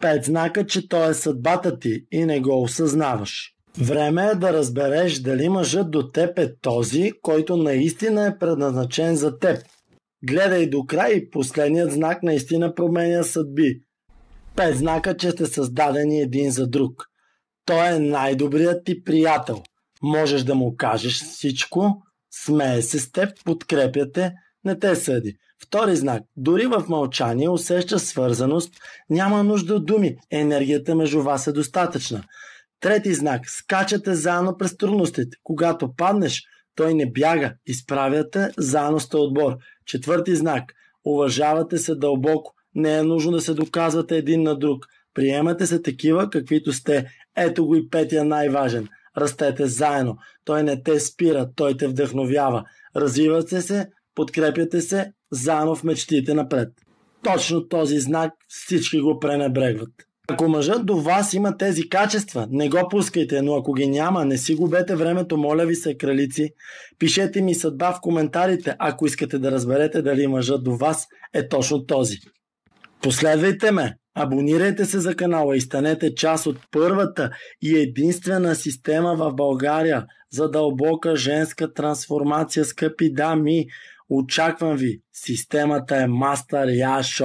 5 знака, че той е съдбата ти и не го осъзнаваш. Време е да разбереш дали мъжът до теб е този, който наистина е предназначен за теб. Гледай до край и последният знак наистина променя съдби. 5 знака, че сте създадени един за друг. Той е най-добрият ти приятел. Можеш да му кажеш всичко, смее се с теб, подкрепя те, не те съди. Втори знак. Дори в мълчание усеща свързаност, няма нужда от думи, енергията между вас е достатъчна. Трети знак. Скачате заедно през трудностите. Когато паднеш, той не бяга, изправяте, заедно сте отбор. Четвърти знак. Уважавате се дълбоко, не е нужно да се доказвате един на друг. Приемате се такива, каквито сте. Ето го и петия най-важен. Растете заедно. Той не те спира, той те вдъхновява. Развивате се, подкрепяте се, заедно в мечтите напред. Точно този знак всички го пренебрегват. Ако мъжът до вас има тези качества, не го пускайте, но ако ги няма, не си губете времето, моля ви се, кралици. Пишете ми съдба в коментарите, ако искате да разберете дали мъжът до вас е точно този. Последвайте ме, абонирайте се за канала и станете част от първата и единствена система в България за дълбока женска трансформация, скъпи дами. Очаквам ви. Системата е Master Ya Show.